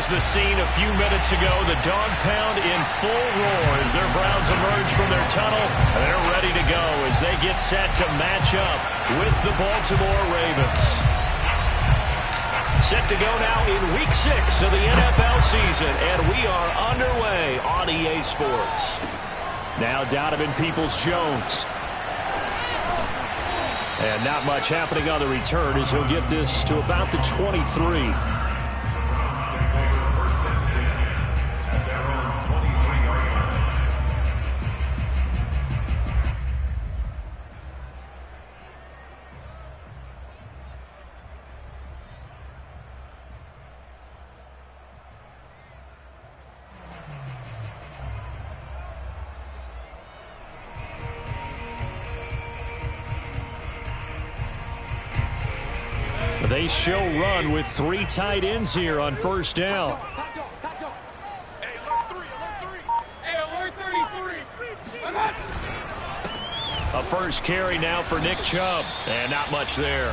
was the scene a few minutes ago. The dog pound in full roar as their Browns emerge from their tunnel. And they're ready to go as they get set to match up with the Baltimore Ravens. Set to go now in Week 6 of the NFL season. And we are underway on EA Sports. Now Donovan Peoples-Jones. And not much happening on the return as he'll get this to about the 23. They show run with 3 tight ends here on first down. A first carry now for Nick Chubb. And not much there.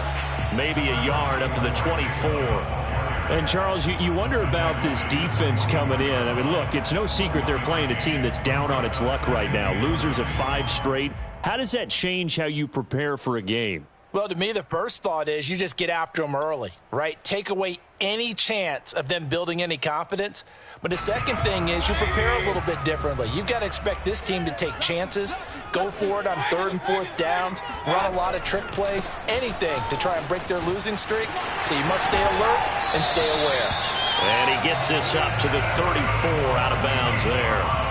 Maybe a yard up to the 24. And, Charles, you wonder about this defense coming in. I mean, look, it's no secret they're playing a team that's down on its luck right now. Losers of 5 straight. How does that change how you prepare for a game? Well, to me, the first thought is you just get after them early, right? Take away any chance of them building any confidence. But the second thing is you prepare a little bit differently. You've got to expect this team to take chances, go for it on 3rd and 4th downs, run a lot of trick plays, anything to try and break their losing streak. So you must stay alert and stay aware. And he gets this up to the 34 out of bounds there.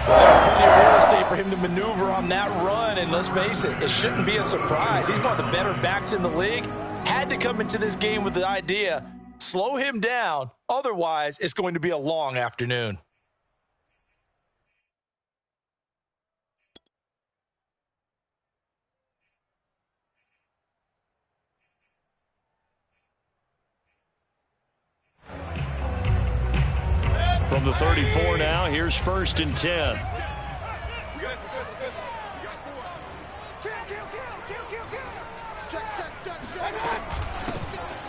Well, there's plenty of real estate for him to maneuver on that run, and let's face it, it shouldn't be a surprise. He's one of the better backs in the league. Had to come into this game with the idea, slow him down, otherwise it's going to be a long afternoon. From the 34 now, here's 1st and 10.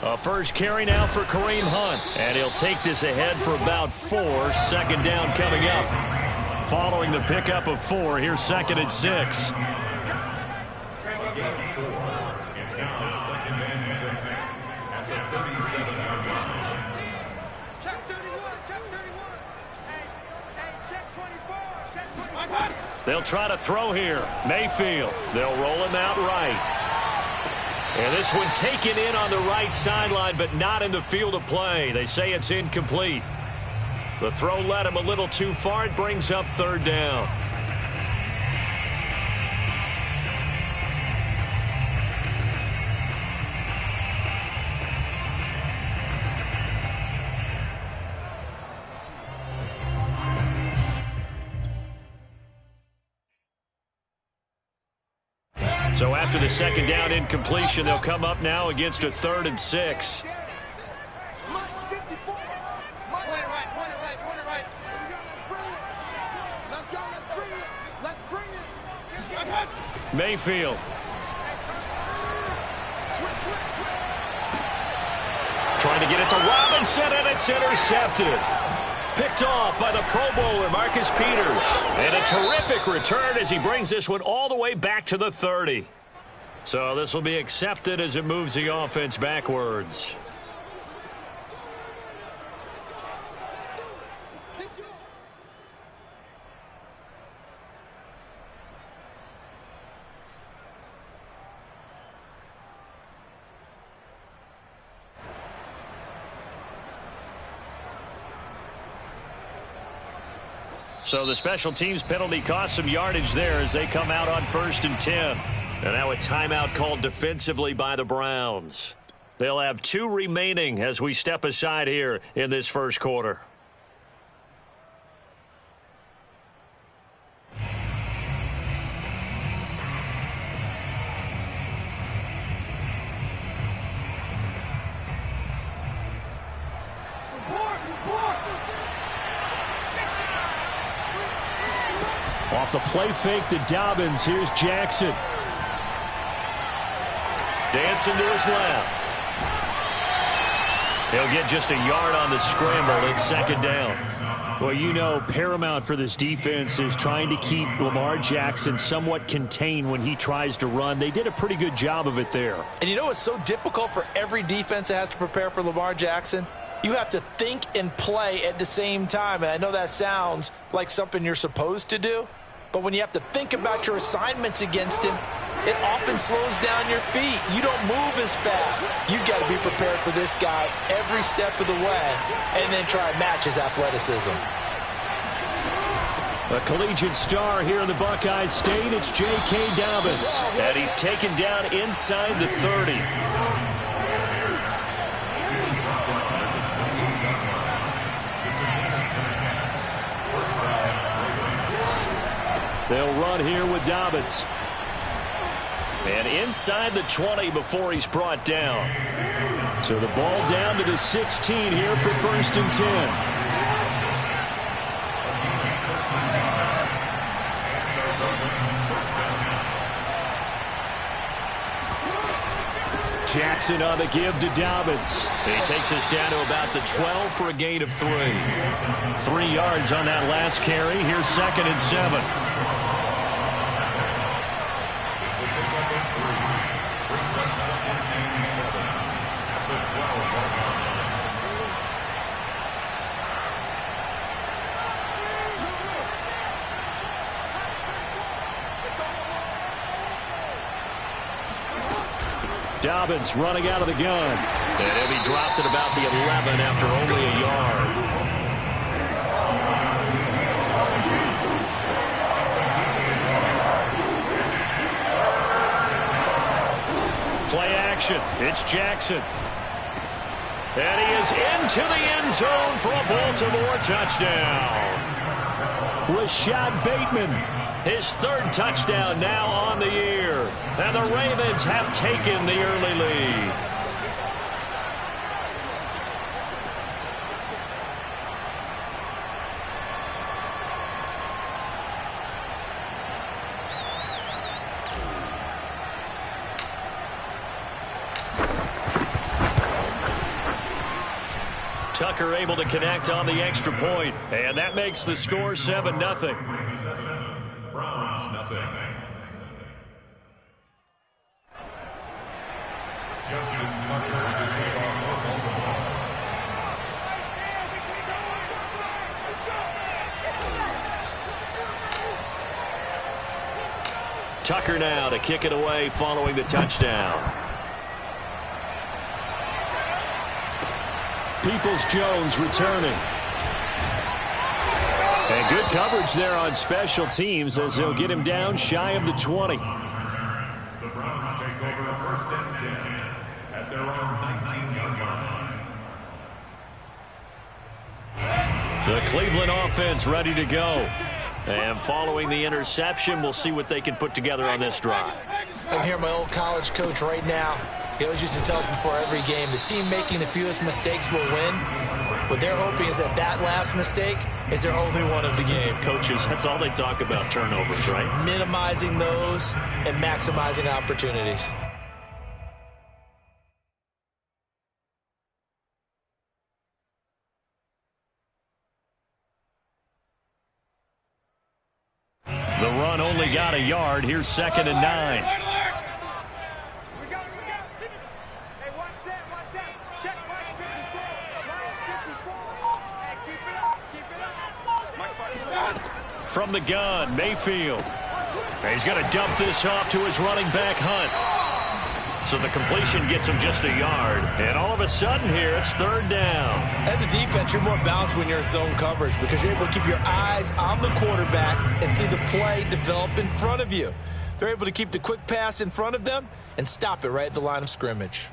A first carry now for Kareem Hunt. And he'll take this ahead for about 4. 2nd down coming up. Following the pickup of 4, here's 2nd and 6. It's now 2nd and 6 at the 37-yard line. They'll try to throw here. Mayfield. They'll roll him out right. And this one taken in on the right sideline, but not in the field of play. They say it's incomplete. The throw led him a little too far. It brings up 3rd down. So after the 2nd down incompletion, they'll come up now against a 3rd and 6. Mayfield. Trying to get it to Robinson, and it's intercepted. Picked off by the Pro Bowler, Marcus Peters. And a terrific return as he brings this one all the way back to the 30. So this will be accepted as it moves the offense backwards. So the special teams penalty cost some yardage there as they come out on 1st and 10. And now a timeout called defensively by the Browns. They'll have 2 remaining as we step aside here in this first quarter. Off the play fake to Dobbins. Here's Jackson. Dancing to his left. He'll get just a yard on the scramble. It's second down. Well, you know, paramount for this defense is trying to keep Lamar Jackson somewhat contained when he tries to run. They did a pretty good job of it there. And you know what's so difficult for every defense that has to prepare for Lamar Jackson? You have to think and play at the same time. And I know that sounds like something you're supposed to do, but when you have to think about your assignments against him, it often slows down your feet. You don't move as fast. You've got to be prepared for this guy every step of the way and then try and match his athleticism. A collegiate star here in the Buckeye State, it's J.K. Dobbins. And he's taken down inside the 30. They'll run here with Dobbins. And inside the 20 before he's brought down. So the ball down to the 16 here for 1st and 10. Jackson on the give to Dobbins. He takes us down to about the 12 for a gain of 3. 3 yards on that last carry. Here's 2nd and 7. Dobbins running out of the gun. And he'll be dropped at about the 11 after only a yard. Play action. It's Jackson. And he is into the end zone for a Baltimore touchdown. Rashad Bateman, his 3rd touchdown now on the year. And the Ravens have taken the early lead. Tucker able to connect on the extra point, and that makes the score 7-0. Browns, nothing. Justin Tucker to take off for Baltimore. Tucker now to kick it away following the touchdown. Peoples-Jones returning. And good coverage there on special teams as they'll get him down shy of the 20. The Browns take over 1st and 10 at their own 19-yard line. The Cleveland offense ready to go. And following the interception, we'll see what they can put together on this drive. I'm here, my old college coach right now. He always used to tell us before every game, the team making the fewest mistakes will win. What they're hoping is that last mistake is their only one of the game. Coaches, that's all they talk about, turnovers, right? Minimizing those and maximizing opportunities. The run only got a yard. Here's 2nd and 9. From the gun, Mayfield. And he's going to dump this off to his running back, Hunt. So the completion gets him just a yard. And all of a sudden here, it's 3rd down. As a defense, you're more balanced when you're in zone coverage because you're able to keep your eyes on the quarterback and see the play develop in front of you. They're able to keep the quick pass in front of them and stop it right at the line of scrimmage.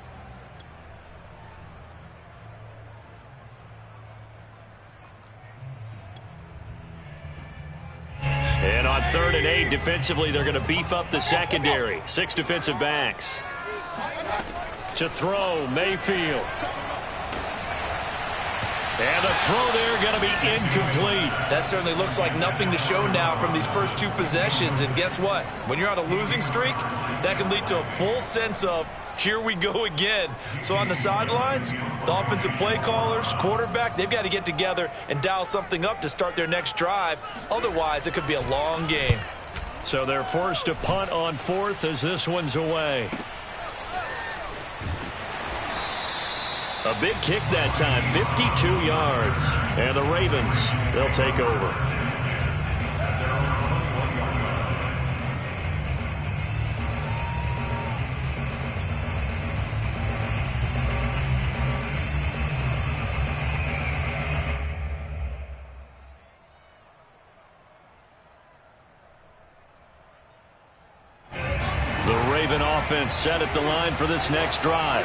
And on 3rd and 8, defensively, they're going to beef up the secondary. 6 defensive backs. To throw, Mayfield. And the throw there going to be incomplete. That certainly looks like nothing to show now from these first 2 possessions. And guess what? When you're on a losing streak, that can lead to a full sense of here we go again. So on the sidelines, the offensive play callers, quarterback, they've got to get together and dial something up to start their next drive. Otherwise, it could be a long game. So they're forced to punt on 4th as this one's away. A big kick that time, 52 yards. And the Ravens, they'll take over. The Raven offense set at the line for this next drive.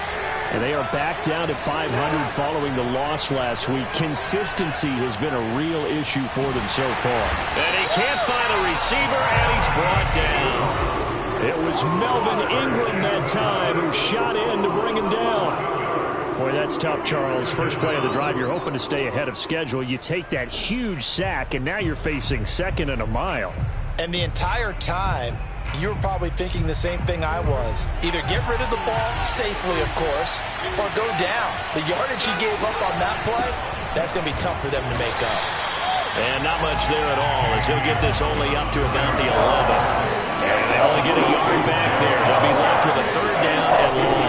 And they are back down to 500 following the loss last week. Consistency has been a real issue for them so far. And he can't find a receiver, and he's brought down. It was Melvin Ingram that time who shot in to bring him down. Boy, that's tough, Charles. First play of the drive, you're hoping to stay ahead of schedule. You take that huge sack, and now you're facing 2nd and a mile. And the entire time, you were probably thinking the same thing I was. Either get rid of the ball safely, of course, or go down. The yardage he gave up on that play, that's going to be tough for them to make up. And not much there at all, as he'll get this only up to about the 11. And they only get a yard back there. They'll be left with a 3rd down and long.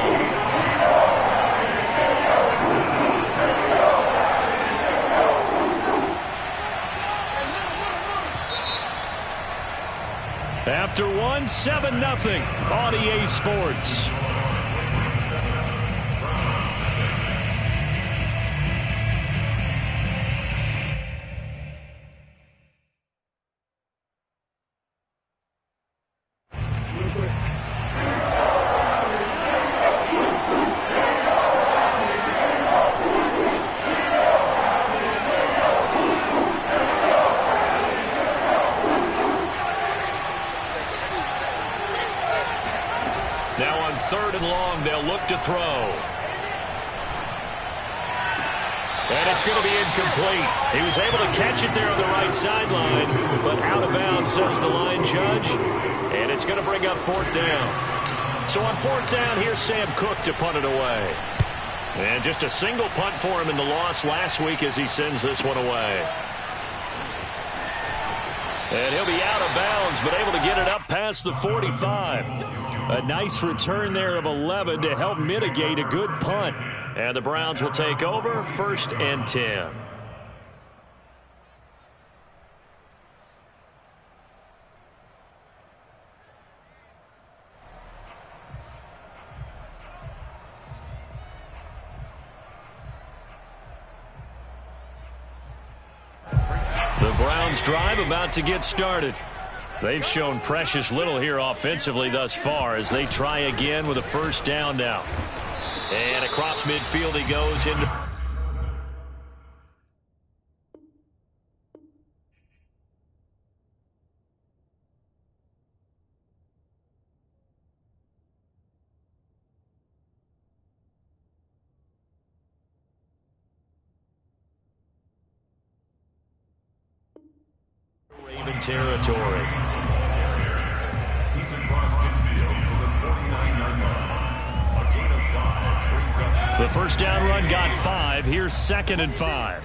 After 7-0 on EA Sports. Now on 3rd and long, they'll look to throw. And it's going to be incomplete. He was able to catch it there on the right sideline, but out of bounds, says the line judge. And it's going to bring up 4th down. So on 4th down, here's Sam Cook to punt it away. And just a single punt for him in the loss last week as he sends this one away. And he'll be out of bounds, but able to get it up past the 45. A nice return there of 11 to help mitigate a good punt. And the Browns will take over 1st and 10. The Browns drive about to get started. They've shown precious little here offensively thus far as they try again with a 1st down now. And across midfield he goes into... Raven territory. He's across midfield to the 49-yard line. A gain of 5 brings up... The 1st down run got 5. Here's 2nd and 5.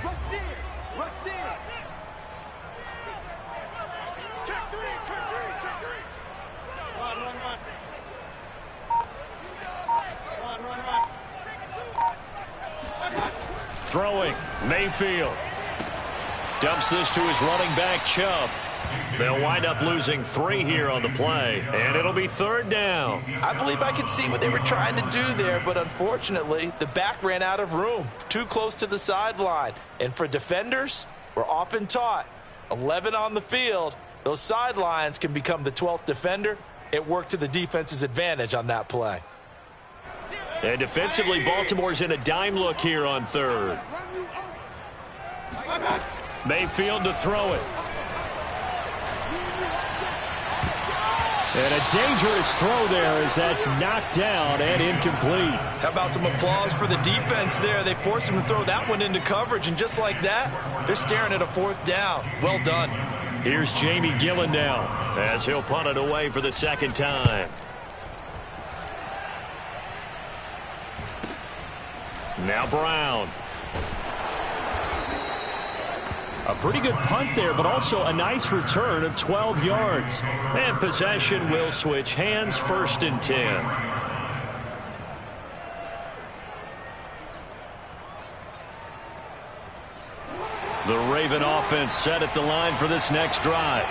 Throwing, Mayfield. Dumps this to his running back, Chubb. They'll wind up losing 3 here on the play, and it'll be 3rd down. I believe I could see what they were trying to do there, but unfortunately, the back ran out of room, too close to the sideline. And for defenders, we're often taught, 11 on the field, those sidelines can become the 12th defender. It worked to the defense's advantage on that play. And defensively, Baltimore's in a dime look here on 3rd. Mayfield to throw it. And a dangerous throw there as that's knocked down and incomplete. How about some applause for the defense there? They forced him to throw that one into coverage, and just like that, they're staring at a 4th down. Well done. Here's Jamie Gillen now as he'll punt it away for the 2nd time. Now Brown. A pretty good punt there, but also a nice return of 12 yards. And possession will switch hands, 1st and 10. The Raven offense set at the line for this next drive.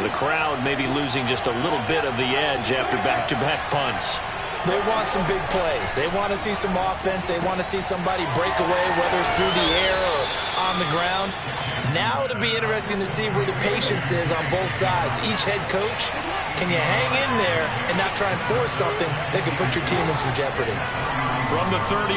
The crowd may be losing just a little bit of the edge after back-to-back punts. They want some big plays. They want to see some offense. They want to see somebody break away, whether it's through the air or on the ground. Now it'll be interesting to see where the patience is on both sides. Each head coach, can you hang in there and not try and force something that could put your team in some jeopardy? From the 31,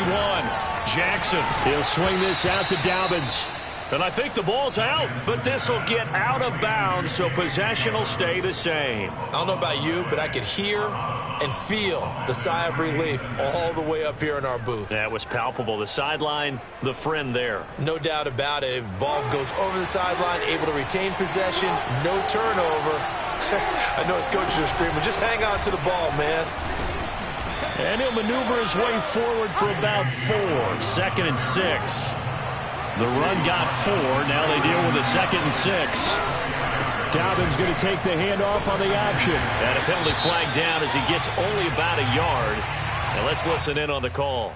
Jackson. He'll swing this out to Dobbins. And I think the ball's out, but this will get out of bounds, so possession will stay the same. I don't know about you, but I could hear and feel the sigh of relief all the way up here in our booth. That was palpable. The sideline, the friend there. No doubt about it. If the ball goes over the sideline, able to retain possession, no turnover. I know his coaches are screaming, just hang on to the ball, man. And he'll maneuver his way forward for about 4. 2nd and 6. The run got 4. Now they deal with a 2nd and 6. Dobbins going to take the handoff on the option. And a penalty flag down as he gets only about a yard. And let's listen in on the call.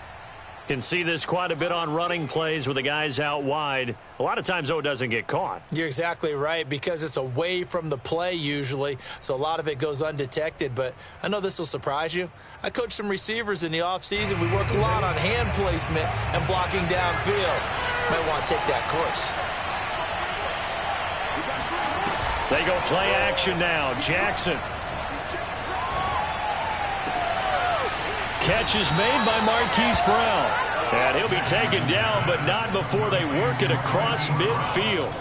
Can see this quite a bit on running plays with the guys out wide. A lot of times, though, it doesn't get caught. You're exactly right, because it's away from the play usually, so a lot of it goes undetected. But I know this will surprise you. I coached some receivers in the offseason. We work a lot on hand placement and blocking downfield. Might want to take that course. They go play action now. Jackson. Catch is made by Marquise Brown. And he'll be taken down, but not before they work it across midfield.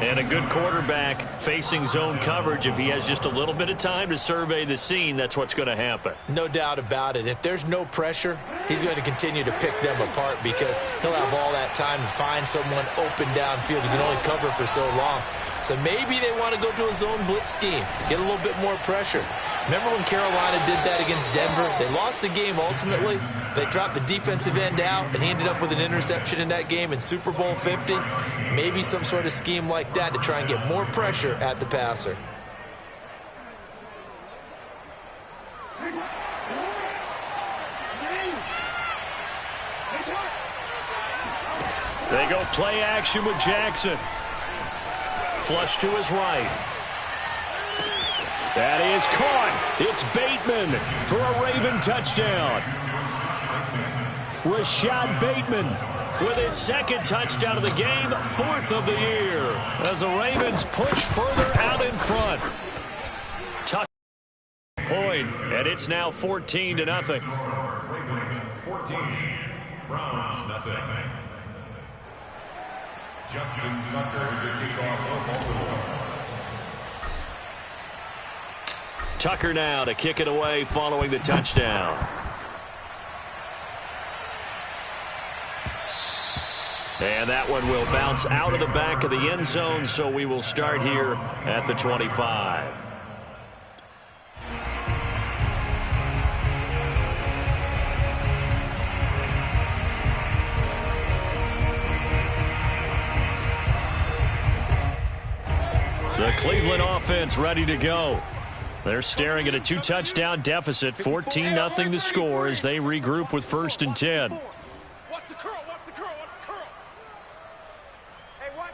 And a good quarterback facing zone coverage. If he has just a little bit of time to survey the scene, that's what's going to happen. No doubt about it. If there's no pressure, he's going to continue to pick them apart because he'll have all that time to find someone open downfield. He can only cover for so long. So maybe they want to go to a zone blitz scheme, get a little bit more pressure. Remember when Carolina did that against Denver? They lost the game ultimately. They dropped the defensive end out, and he ended up with an interception in that game in Super Bowl 50. Maybe some sort of scheme like that to try and get more pressure at the passer. They go play action with Jackson. Flush to his right. That is caught. It's Bateman for a Raven touchdown. Rashad Bateman with his 2nd touchdown of the game, 4th of the year, as the Ravens push further out in front. Touch point, and it's now 14-0. Ravens 14, Browns nothing. Justin Tucker to kick off for Baltimore. Tucker now to kick it away following the touchdown. And that one will bounce out of the back of the end zone, so we will start here at the 25. The Cleveland offense ready to go. They're staring at a 2-touchdown deficit, 14-0 the score as they regroup with 1st and 10. Watch the curl, watch the curl, watch the curl. Hey, watch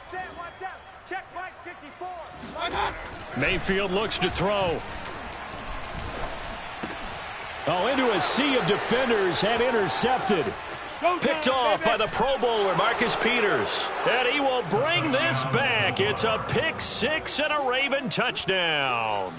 that. Check Mike 54. Mayfield looks to throw. Oh, into a sea of defenders and intercepted. Picked off by the Pro Bowler, Marcus Peters. And he will bring this back. It's a pick 6 and a Raven touchdown.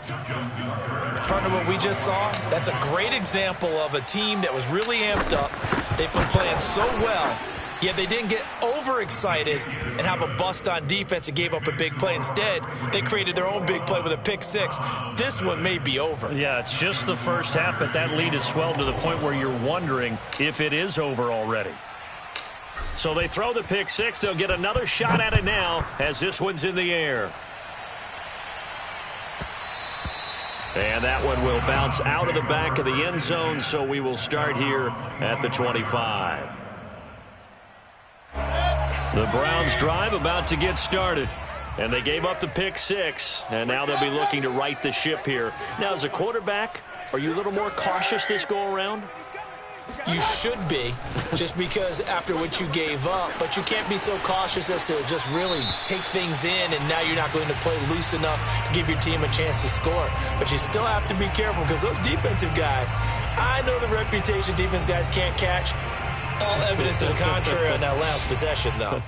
Partner, what we just saw, that's a great example of a team that was really amped up. They've been playing so well, yet they didn't get overexcited and have a bust on defense and gave up a big play. Instead, they created their own big play with a pick 6. This one may be over. Yeah, it's just the first half, but that lead has swelled to the point where you're wondering if it is over already. So they throw the pick 6. They'll get another shot at it now as this one's in the air. And that one will bounce out of the back of the end zone, so we will start here at the 25. The Browns drive about to get started. And they gave up the pick 6, and now they'll be looking to right the ship here. Now, as a quarterback, are you a little more cautious this go-around? You should be, just because after what you gave up, but you can't be so cautious as to just really take things in, and now you're not going to play loose enough to give your team a chance to score. But you still have to be careful because those defensive guys, I know the reputation defense guys can't catch. All evidence to the contrary on that last possession, though.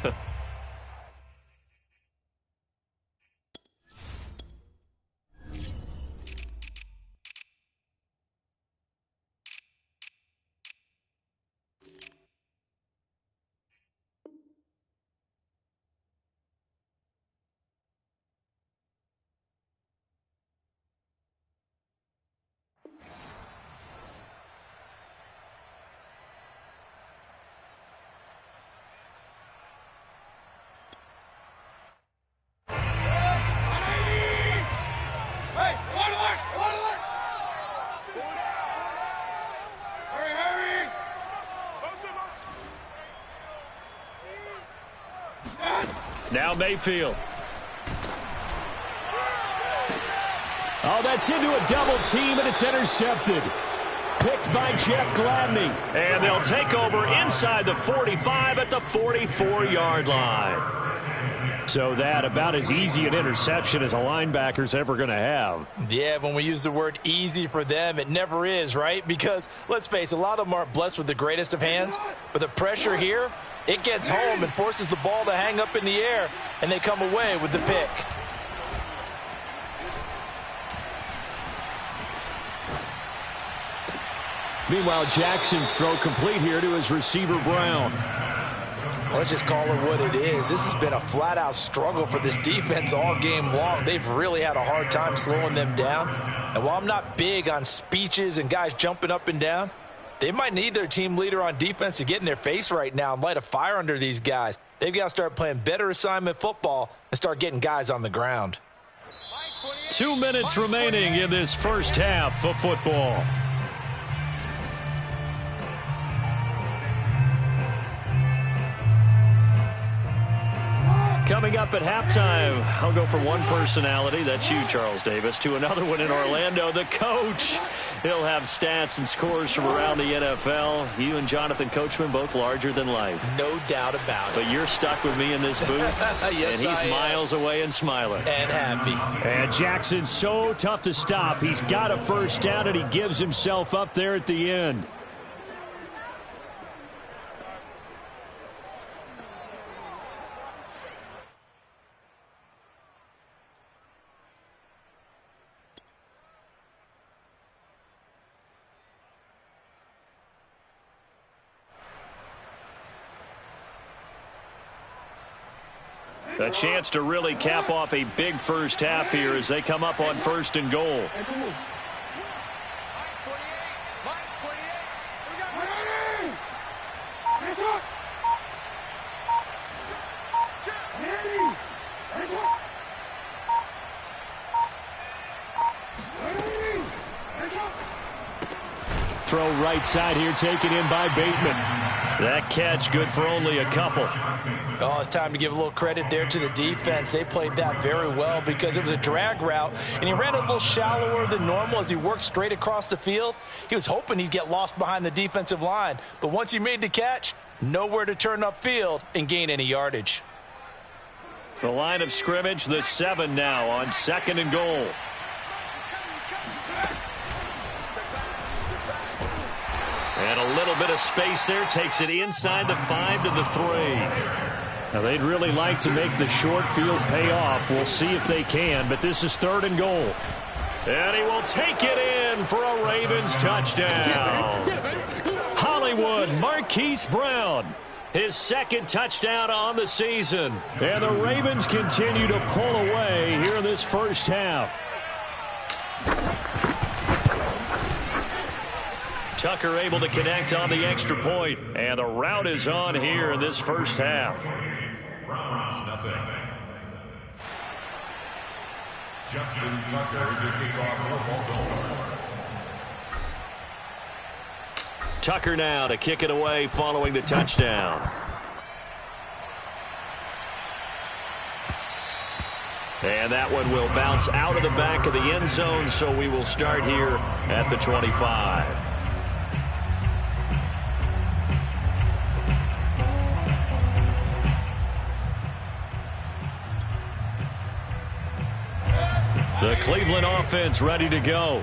Now Mayfield. Oh, that's into a double team, and it's intercepted. Picked by Jeff Gladney. And they'll take over inside the 45 at the 44-yard line. So that about as easy an interception as a linebacker's ever going to have. Yeah, when we use the word easy for them, it never is, right? Because, let's face it, a lot of them aren't blessed with the greatest of hands. But the pressure here, it gets home and forces the ball to hang up in the air, and they come away with the pick. Meanwhile, Jackson's throw complete here to his receiver, Brown. Let's just call it what it is. This has been a flat-out struggle for this defense all game long. They've really had a hard time slowing them down. And while I'm not big on speeches and guys jumping up and down, they might need their team leader on defense to get in their face right now and light a fire under these guys. They've got to start playing better assignment football and start getting guys on the ground. 2 minutes remaining in this first half of football. Coming up at halftime, I'll go from one personality, that's you, Charles Davis, to another one in Orlando, the coach. He'll have stats and scores from around the NFL. You and Jonathan Coachman, both larger than life. No doubt about it. But you're stuck with me in this booth, yes, and he's miles away and smiling. And happy. And Jackson's so tough to stop. He's got a first down, and he gives himself up there at the end. A chance to really cap off a big first half here as they come up on 1st and goal. Throw right side here, taken in by Bateman. That catch good for only a couple. Oh, it's time to give a little credit there to the defense. They played that very well because it was a drag route, and he ran a little shallower than normal as he worked straight across the field. He was hoping he'd get lost behind the defensive line, but once he made the catch, nowhere to turn upfield and gain any yardage. The line of scrimmage, the 7 now on 2nd and goal. And a little bit of space there, takes it inside the 5 to the 3. Now, they'd really like to make the short field pay off. We'll see if they can, but this is 3rd and goal. And he will take it in for a Ravens touchdown. Hollywood Marquise Brown, his 2nd touchdown on the season. And the Ravens continue to pull away here in this first half. Tucker able to connect on the extra point, and the route is on here in this first half. Justin Tucker to kick off the ball. Tucker now to kick it away following the touchdown. And that one will bounce out of the back of the end zone, so we will start here at the 25. The Cleveland offense ready to go.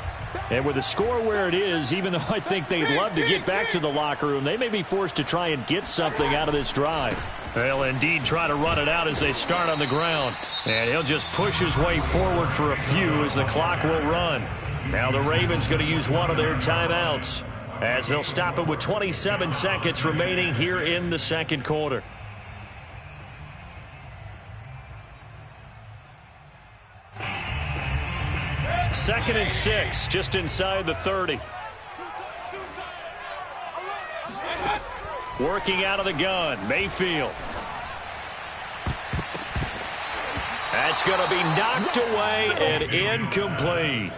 And with the score where it is, even though I think they'd love to get back to the locker room, they may be forced to try and get something out of this drive. They'll indeed try to run it out as they start on the ground. And he'll just push his way forward for a few as the clock will run. Now the Ravens going to use one of their timeouts as they'll stop it with 27 seconds remaining here in the second quarter. Second and 6, just inside the 30. Working out of the gun, Mayfield. That's going to be knocked away and incomplete.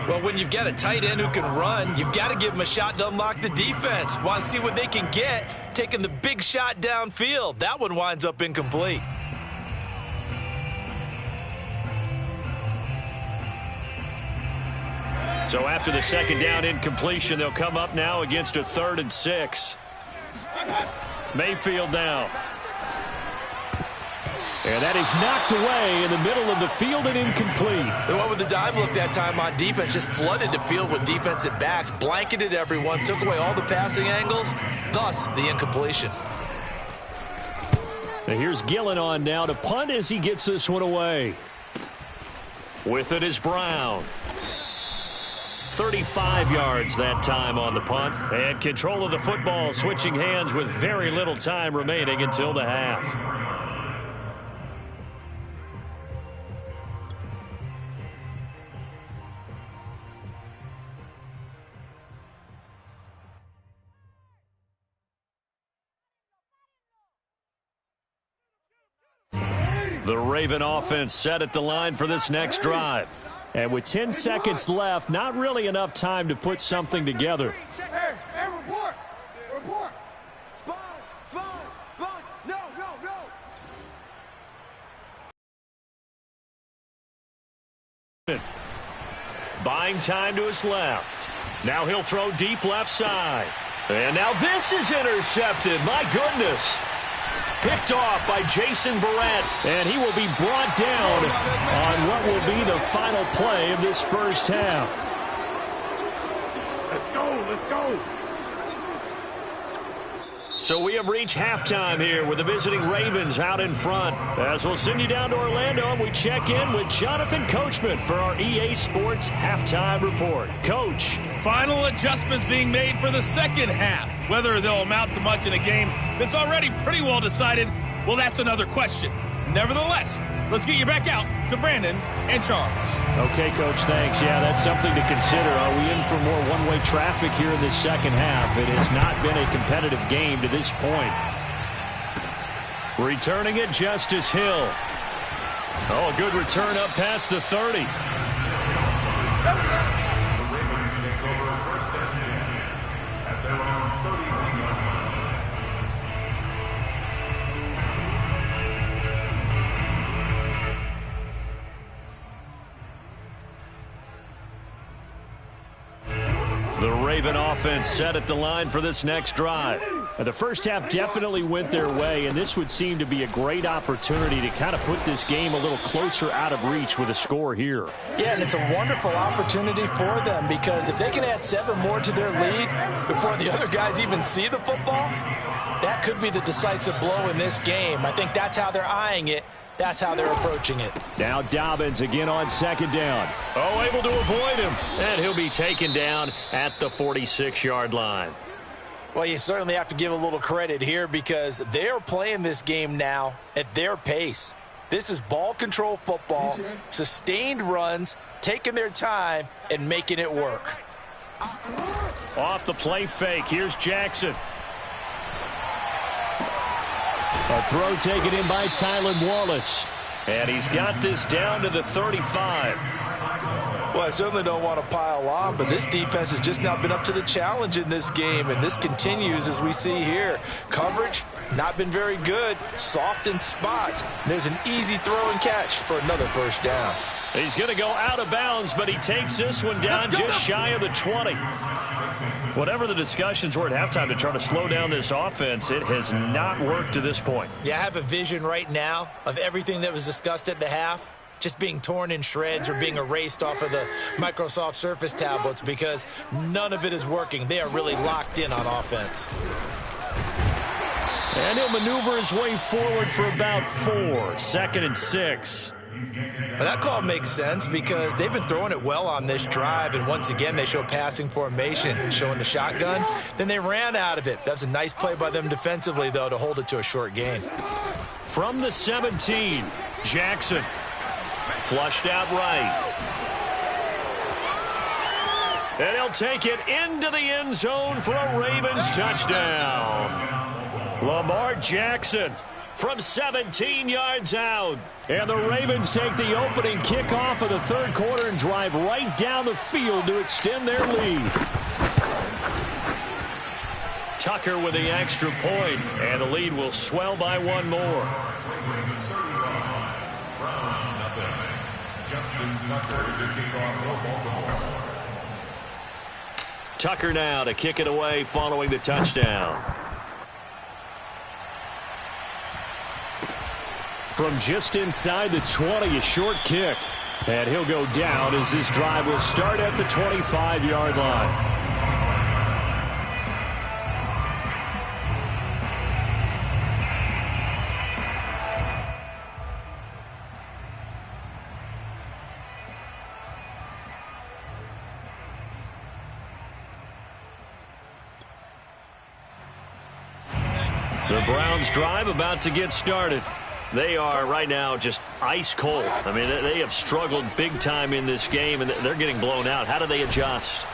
Well, when you've got a tight end who can run, you've got to give him a shot to unlock the defense. Want to see what they can get, taking the big shot downfield. That one winds up incomplete. So after the second down incompletion, they'll come up now against a 3rd and 6. Mayfield now. And that is knocked away in the middle of the field and incomplete. The one with the dive look that time on defense just flooded the field with defensive backs, blanketed everyone, took away all the passing angles, thus the incompletion. Now here's Gillen on now to punt as he gets this one away. With it is Brown. 35 yards that time on the punt. And control of the football switching hands with very little time remaining until the half. The Raven offense set at the line for this next drive. And with 10 seconds left, not really enough time to put something together. Hey, report! Report! Sponge! No! Buying time to his left. Now he'll throw deep left side. And now this is intercepted. My goodness. Picked off by Jason Verrett, and he will be brought down on what will be the final play of this first half. Let's go! So we have reached halftime here with the visiting Ravens out in front. As we'll send you down to Orlando, and we check in with Jonathan Coachman for our EA Sports Halftime Report. Coach. Final adjustments being made for the second half. Whether they'll amount to much in a game that's already pretty well decided, well, that's another question. Nevertheless, let's get you back out to Brandon and Charles. Okay, Coach, thanks. Yeah, that's something to consider. Are we in for more one-way traffic here in this second half? It has not been a competitive game to this point. Returning it, Justice Hill. Oh, a good return up past the 30. The Raven offense set at the line for this next drive. The first half definitely went their way, and this would seem to be a great opportunity to kind of put this game a little closer out of reach with a score here. Yeah, and it's a wonderful opportunity for them because if they can add 7 more to their lead before the other guys even see the football, that could be the decisive blow in this game. I think that's how they're eyeing it. That's how they're approaching it. Now Dobbins again on second down. Oh, able to avoid him. And he'll be taken down at the 46-yard line. Well, you certainly have to give a little credit here because they're playing this game now at their pace. This is ball control football, sustained runs, taking their time, and making it work. Off the play fake, here's Jackson. A throw taken in by Tylan Wallace. And he's got this down to the 35. Well, I certainly don't want to pile on, but this defense has just not been up to the challenge in this game, and this continues as we see here. Coverage, not been very good, soft in spots. There's an easy throw and catch for another first down. He's going to go out of bounds, but he takes this one down just shy of the 20. Whatever the discussions were at halftime to try to slow down this offense, it has not worked to this point. Yeah, I have a vision right now of everything that was discussed at the half just being torn in shreds or being erased off of the Microsoft Surface tablets because none of it is working. They are really locked in on offense. And he'll maneuver his way forward for about 4. 2nd and 6. Well, that call makes sense because they've been throwing it well on this drive, and once again they show passing formation, showing the shotgun. Then they ran out of it. That was a nice play by them defensively, though, to hold it to a short gain. From the 17, Jackson. Flushed out right. And he'll take it into the end zone for a Ravens touchdown. Lamar Jackson from 17 yards out. And the Ravens take the opening kickoff of the third quarter and drive right down the field to extend their lead. Tucker with the extra point, and the lead will swell by 1 more. Tucker now to kick it away following the touchdown. From just inside the 20, a short kick. And he'll go down as this drive will start at the 25-yard line. The Browns drive about to get started. They are right now just ice cold. I mean, they have struggled big time in this game, and they're getting blown out. How do they adjust?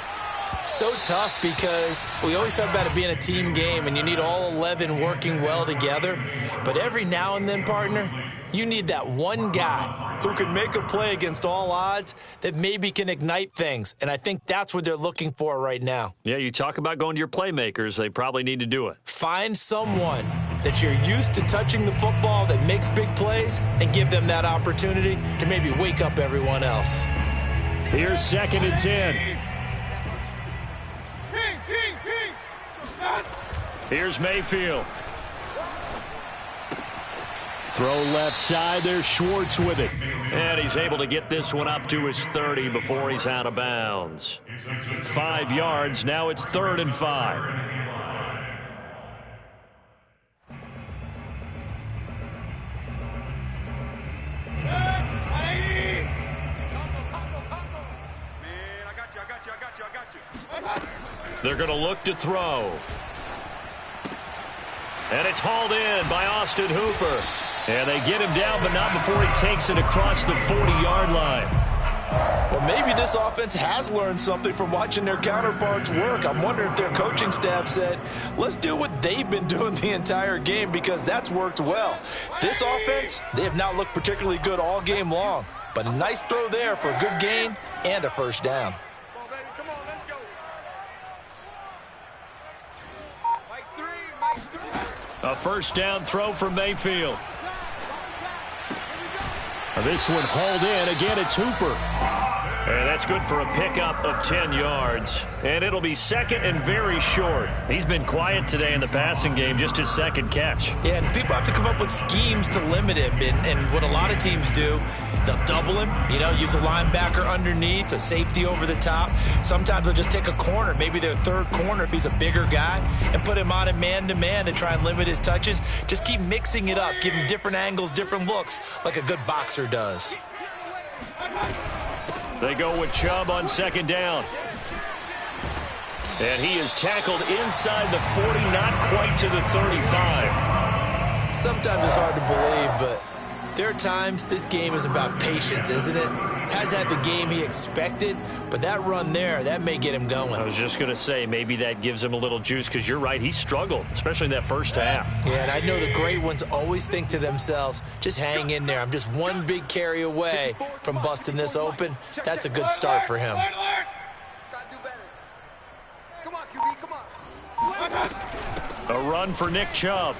So tough because we always talk about it being a team game, and you need all 11 working well together. But every now and then, partner, you need that one guy who can make a play against all odds that maybe can ignite things. And I think that's what they're looking for right now. Yeah, you talk about going to your playmakers. They probably need to do it. Find someone that you're used to touching the football that makes big plays and give them that opportunity to maybe wake up everyone else. Here's 2nd and 10. Here's Mayfield. Throw left side. There's Schwartz with it. And he's able to get this one up to his 30 before he's out of bounds. 5 yards. Now it's 3rd and 5. They're going to look to throw. And it's hauled in by Austin Hooper. And they get him down, but not before he takes it across the 40-yard line. Well, maybe this offense has learned something from watching their counterparts work. I'm wondering if their coaching staff said, let's do what they've been doing the entire game because that's worked well. This offense, they have not looked particularly good all game long. But a nice throw there for a good gain and a first down. A first down throw from Mayfield. This one hauled in. Again, it's Hooper. And that's good for a pickup of 10 yards. And it'll be 2nd and very short. He's been quiet today in the passing game, just his 2nd catch. Yeah, and people have to come up with schemes to limit him. And what a lot of teams do, they'll double him, use a linebacker underneath, a safety over the top. Sometimes they'll just take a corner, maybe their 3rd corner if he's a bigger guy, and put him on a man-to-man to try and limit his touches. Just keep mixing it up, give him different angles, different looks, like a good boxer does. They go with Chubb on 2nd down. And he is tackled inside the 40, not quite to the 35. Sometimes it's hard to believe, but There are times this game is about patience, isn't it? Has had the game he expected, but that run there, that may get him going. I was just going to say, maybe that gives him a little juice, because you're right, he struggled, especially in that first half. Yeah, and I know the great ones always think to themselves, just hang in there. I'm just one big carry away from busting this open. That's a good start for him. Gotta do better. Come on, QB, come on. A run for Nick Chubb.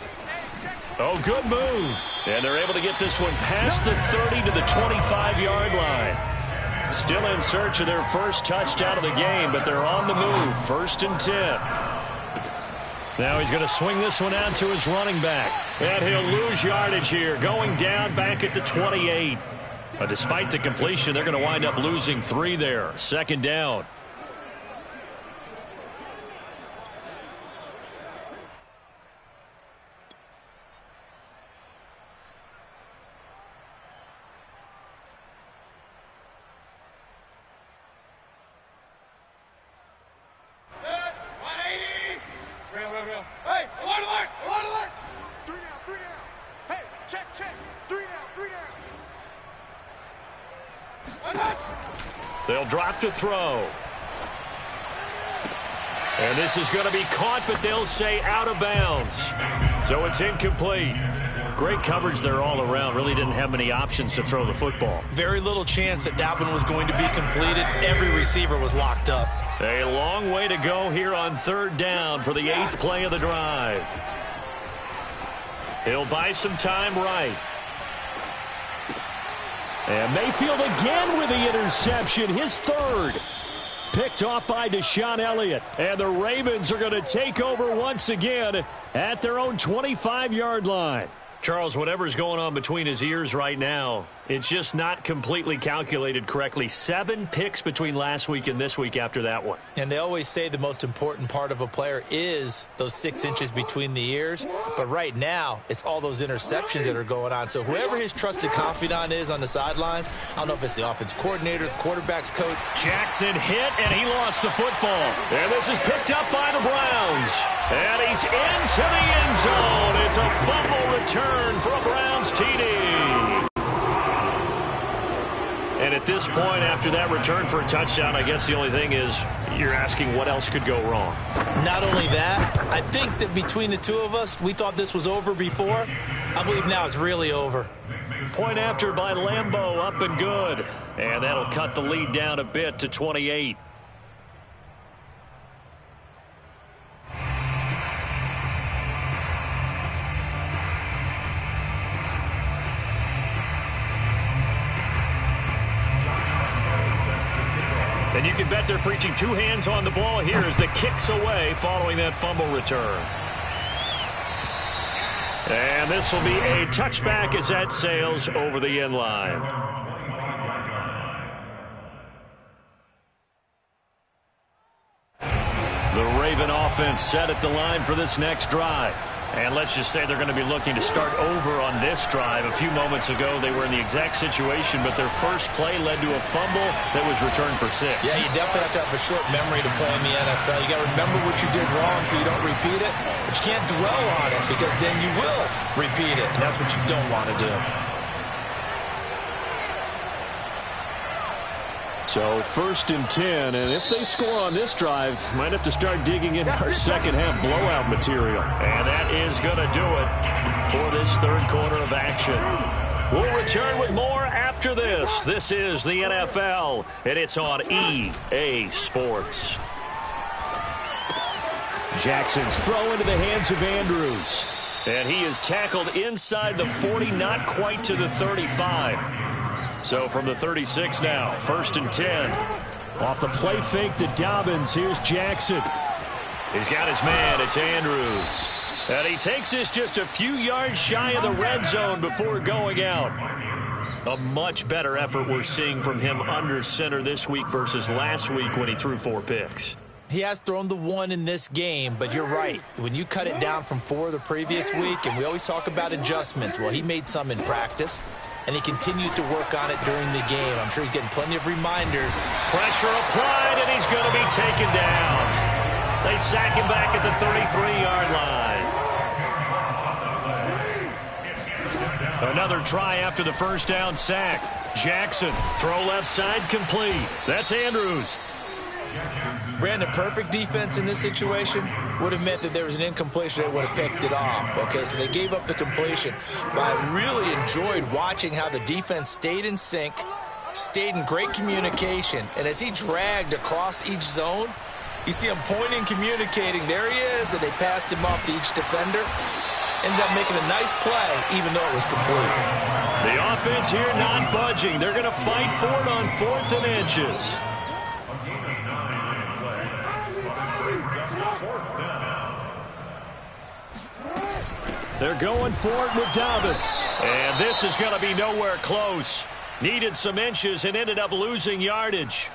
Oh, good move. And they're able to get this one past the 30 to the 25-yard line. Still in search of their first touchdown of the game, but they're on the move. 1st and 10. Now he's going to swing this one out to his running back. And he'll lose yardage here, going down back at the 28. But despite the completion, they're going to wind up losing 3 there. 2nd down. Hey, alert, alert, alert, alert! 3 down, 3 down. Hey, check, check. 3 down, 3 down. They'll drop to throw. And this is going to be caught, but they'll say out of bounds. So it's incomplete. Great coverage there all around. Really didn't have many options to throw the football. Very little chance that one was going to be completed. Every receiver was locked up. A long way to go here on 3rd down for the 8th play of the drive. He'll buy some time right. And Mayfield again with the interception, his 3rd. Picked off by Deshaun Elliott. And the Ravens are going to take over once again at their own 25-yard line. Charles, whatever's going on between his ears right now, it's just not completely calculated correctly. 7 picks between last week and this week after that one. And they always say the most important part of a player is those 6 inches between the ears. But right now, it's all those interceptions that are going on. So whoever his trusted confidant is on the sidelines, I don't know if it's the offense coordinator, the quarterback's coach. Jackson hit, and he lost the football. And this is picked up by the Browns. And he's into the end zone. It's a fumble return for a Browns TD. And at this point, after that return for a touchdown, I guess the only thing is you're asking what else could go wrong. Not only that, I think that between the two of us, we thought this was over before. I believe now it's really over. Point after by Lambeau, up and good. And that'll cut the lead down a bit to 28. And you can bet they're preaching 2 hands on the ball here as the kick's away following that fumble return. And this will be a touchback as that sails over the end line. The Raven offense set at the line for this next drive. And let's just say they're going to be looking to start over on this drive. A few moments ago, they were in the exact situation, but their first play led to a fumble that was returned for 6. Yeah, you definitely have to have a short memory to play in the NFL. You got to remember what you did wrong so you don't repeat it, but you can't dwell on it because then you will repeat it, and that's what you don't want to do. So 1st and 10, and if they score on this drive, might have to start digging in our second half blowout material. And that is going to do it for this 3rd quarter of action. We'll return with more after this. This is the NFL, and it's on EA Sports. Jackson's throw into the hands of Andrews. And he is tackled inside the 40, not quite to the 35. So from the 36 now, 1st and 10. Off the play fake to Dobbins. Here's Jackson. He's got his man. It's Andrews. And he takes this just a few yards shy of the red zone before going out. A much better effort we're seeing from him under center this week versus last week when he threw 4 picks. He has thrown the 1 in this game, but you're right. When you cut it down from 4 the previous week, and we always talk about adjustments, well, he made some in practice. And he continues to work on it during the game. I'm sure he's getting plenty of reminders. Pressure applied, and he's going to be taken down. They sack him back at the 33-yard line. Another try after the first down sack. Jackson, throw left side, complete. That's Andrews. Brandon, perfect defense in this situation would have meant that there was an incompletion. They would have picked it off. Okay, so they gave up the completion. But I really enjoyed watching how the defense stayed in sync, stayed in great communication. And as he dragged across each zone, you see him pointing, communicating. There he is, and they passed him off to each defender. Ended up making a nice play, even though it was complete. The offense here not budging. They're going to fight for it on 4th and inches. They're going for it with Dobbins. And this is going to be nowhere close. Needed some inches and ended up losing yardage.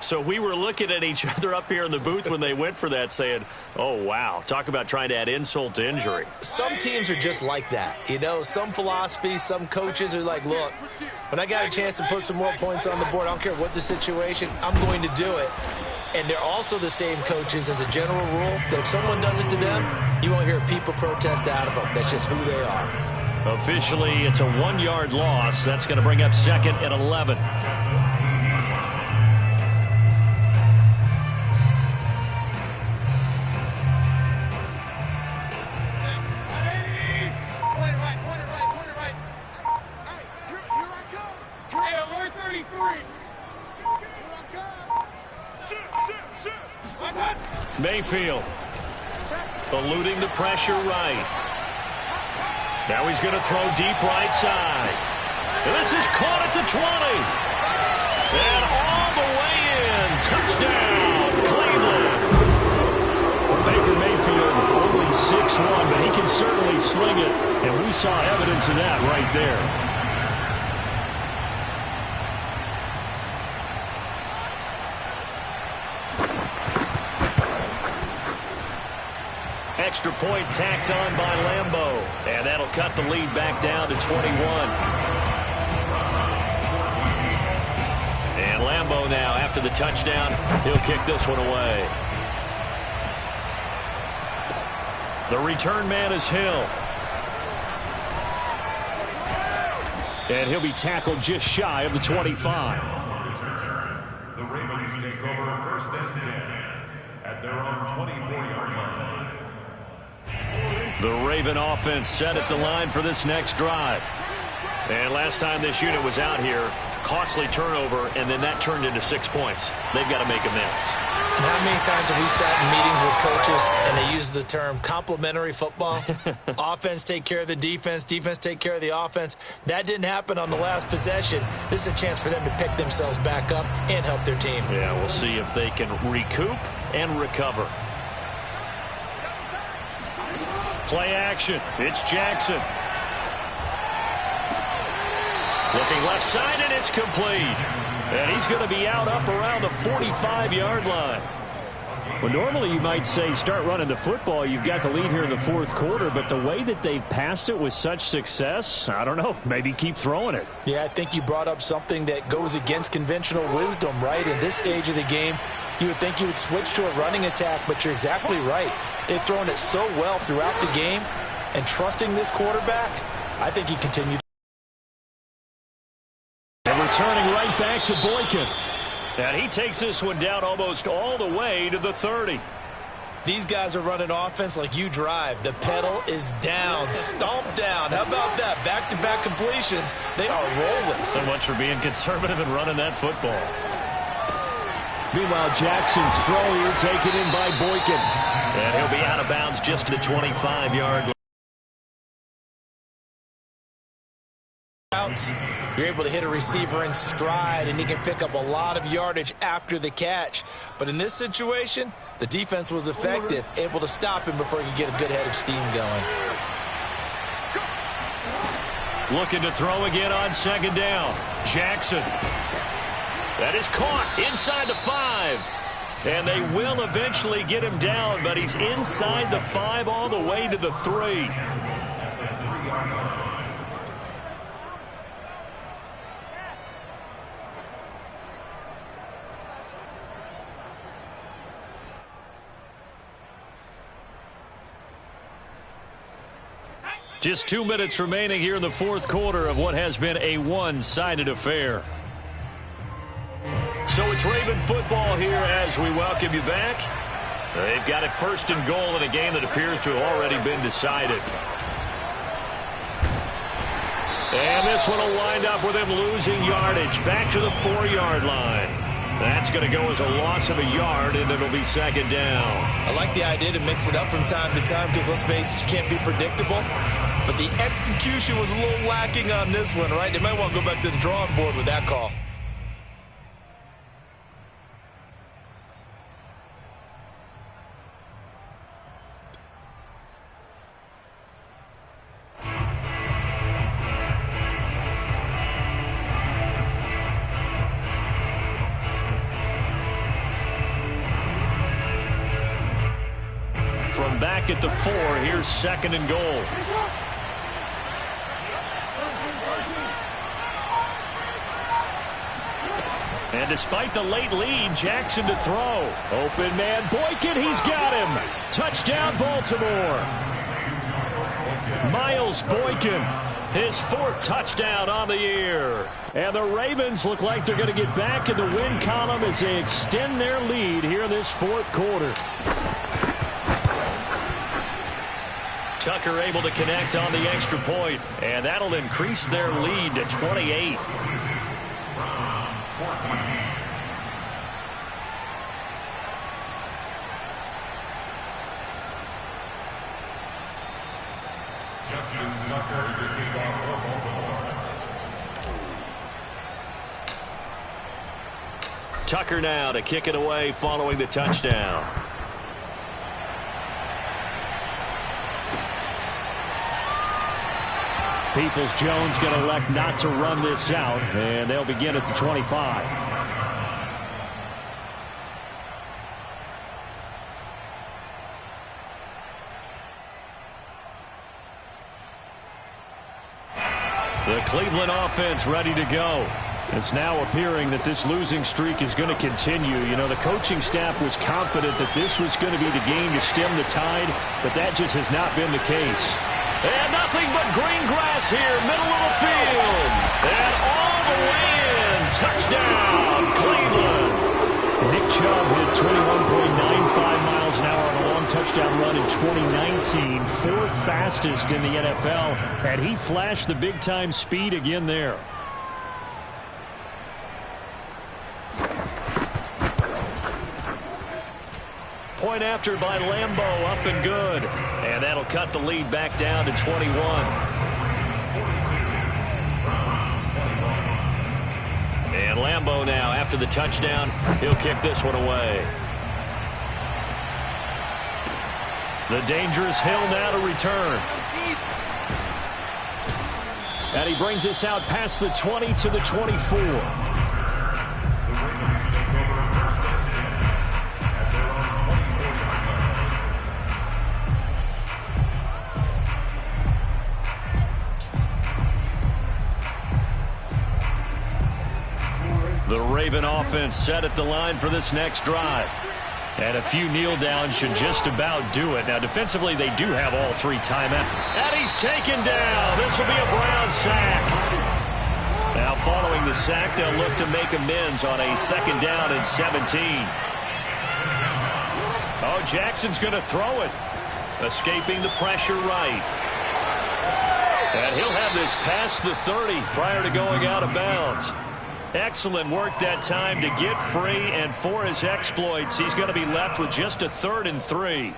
So we were looking at each other up here in the booth when they went for that saying, oh, wow, talk about trying to add insult to injury. Some teams are just like that. You know, some philosophies, some coaches are like, look, when I got a chance to put some more points on the board, I don't care what the situation, I'm going to do it. And they're also the same coaches as a general rule that if someone does it to them, you won't hear people protest out of them. That's just who they are. Officially, it's a 1-yard loss. That's going to bring up 2nd and 11. Mayfield eluding the pressure right. Now he's going to throw deep right side. And this is caught at the 20. And all the way in. Touchdown, Cleveland. For Baker Mayfield, only 6'1", but he can certainly sling it. And we saw evidence of that right there. Extra point tacked on by Lambeau. And that'll cut the lead back down to 21. And Lambeau now, after the touchdown, he'll kick this one away. The return man is Hill. And he'll be tackled just shy of the 25. The Ravens take over 1st and 10 at their own 24-yard line. The Raven offense set at the line for this next drive. And last time this unit was out here, costly turnover, and then that turned into 6 points. They've got to make amends. And how many times have we sat in meetings with coaches and they use the term complementary football? Offense take care of the defense, defense take care of the offense. That didn't happen on the last possession. This is a chance for them to pick themselves back up and help their team. Yeah, we'll see if they can recoup and recover. Play action. It's Jackson. Looking left side, and it's complete. And he's going to be out up around the 45-yard line. Well, normally you might say start running the football. You've got the lead here in the 4th quarter, but the way that they've passed it with such success, I don't know, maybe keep throwing it. Yeah, I think you brought up something that goes against conventional wisdom, right? In this stage of the game, you would think you would switch to a running attack, but you're exactly right. They've thrown it so well throughout the game, and trusting this quarterback, I think he continued. And returning right back to Boykin. And he takes this one down almost all the way to the 30. These guys are running offense like you drive. The pedal is down, stomped down. How about that? Back-to-back completions. They are rolling. So much for being conservative and running that football. Meanwhile, Jackson's throw here taken in by Boykin. And he'll be out of bounds just to the 25-yard line. You're able to hit a receiver in stride, and he can pick up a lot of yardage after the catch. But in this situation, the defense was effective, able to stop him before he could get a good head of steam going. Looking to throw again on 2nd down. Jackson. That is caught inside the 5. And they will eventually get him down, but he's inside the 5 all the way to the 3. Just 2 minutes remaining here in the fourth quarter of what has been a one-sided affair. So it's Raven football here as we welcome you back. They've got it first and goal in a game that appears to have already been decided. And this one will wind up with him losing yardage back to the 4-yard line. That's going to go as a loss of a yard, and it'll be second down. I like the idea to mix it up from time to time because, let's face it, you can't be predictable. But the execution was a little lacking on this one, right? They might want to go back to the drawing board with that call. From back at the 4, here's second and goal. And despite the late lead, Jackson to throw. Open man, Boykin, he's got him. Touchdown, Baltimore. Miles Boykin, his 4th touchdown on the year. And the Ravens look like they're going to get back in the win column as they extend their lead here in this fourth quarter. Tucker able to connect on the extra point, and that'll increase their lead to 28. Justin Tucker, the kickoff for Baltimore. Tucker now to kick it away following the touchdown. Peoples-Jones going to elect not to run this out, and they'll begin at the 25. The Cleveland offense ready to go. It's now appearing that this losing streak is going to continue. You know, the coaching staff was confident that this was going to be the game to stem the tide, but that just has not been the case. And nothing but green grass here, middle of the field. And all the way in. Touchdown, Cleveland. Nick Chubb hit 21.95 miles an hour on a long touchdown run in 2019. 4th fastest in the NFL. And he flashed the big-time speed again there. Point after by Lambeau, up and good. And that'll cut the lead back down to 21. And Lambeau now, after the touchdown, he'll kick this one away. The dangerous Hill now to return. And he brings us out past the 20 to the 24. The Raven offense set at the line for this next drive. And a few kneel downs should just about do it. Now, defensively, they do have all 3 timeouts. And he's taken down. This will be a Brown sack. Now, following the sack, they'll look to make amends on a 2nd down and 17. Oh, Jackson's going to throw it. Escaping the pressure right. And he'll have this past the 30 prior to going out of bounds. Excellent work that time to get free, and for his exploits, he's going to be left with just a 3rd and 3.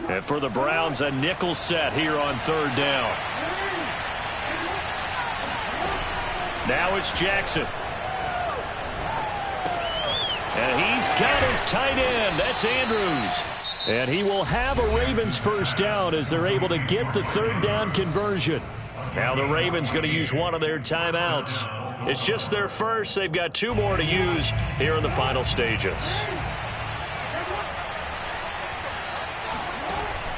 And for the Browns, a nickel set here on 3rd down. Now it's Jackson. And he's got his tight end. That's Andrews. And he will have a Ravens 1st down as they're able to get the 3rd down conversion. Now the Ravens going to use one of their timeouts. It's just their first. They've got 2 more to use here in the final stages.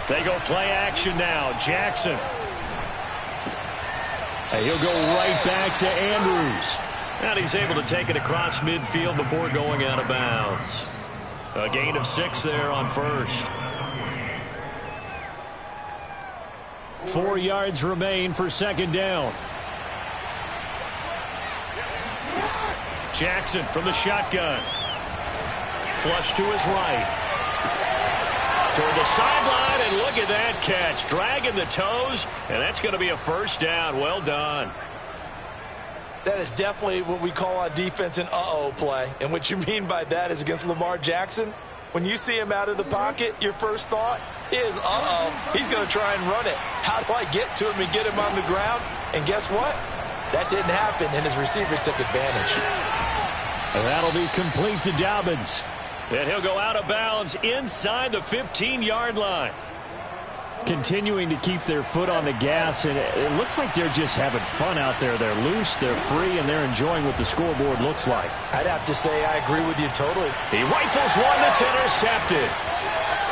They go play action now. Jackson. And he'll go right back to Andrews. And he's able to take it across midfield before going out of bounds. A gain of 6 there on 1st. 4 yards remain for second down. Jackson from the shotgun. Flush to his right. Toward the sideline, and look at that catch. Dragging the toes, and that's going to be a first down. Well done. That is definitely what we call on defense an uh-oh play. And what you mean by that is against Lamar Jackson, when you see him out of the pocket, your first thought is, uh-oh, he's going to try and run it. How do I get to him and get him on the ground? And guess what? That didn't happen, and his receivers took advantage. And that'll be complete to Dobbins. And he'll go out of bounds inside the 15-yard line. Continuing to keep their foot on the gas, and it looks like they're just having fun out there. They're loose, they're free, and they're enjoying what the scoreboard looks like. I'd have to say I agree with you totally. He rifles one that's intercepted.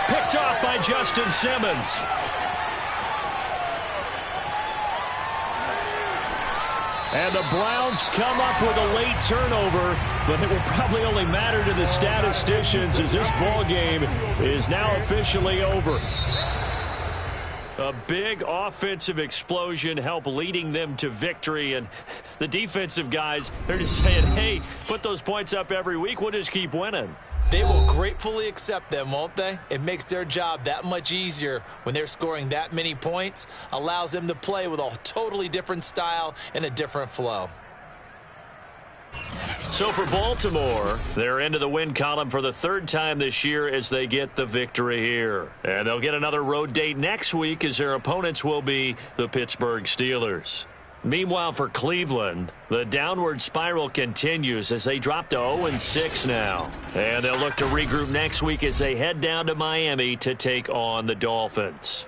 Picked off by Justin Simmons. And the Browns come up with a late turnover, but it will probably only matter to the statisticians as this ball game is now officially over. A big offensive explosion helped leading them to victory, and the defensive guys, they're just saying, hey, put those points up every week, we'll just keep winning. They will gratefully accept them, won't they? It makes their job that much easier when they're scoring that many points, allows them to play with a totally different style and a different flow. So for Baltimore, they're into the win column for the third time this year as they get the victory here. And they'll get another road date next week as their opponents will be the Pittsburgh Steelers. Meanwhile, for Cleveland, the downward spiral continues as they drop to 0-6 now. And they'll look to regroup next week as they head down to Miami to take on the Dolphins.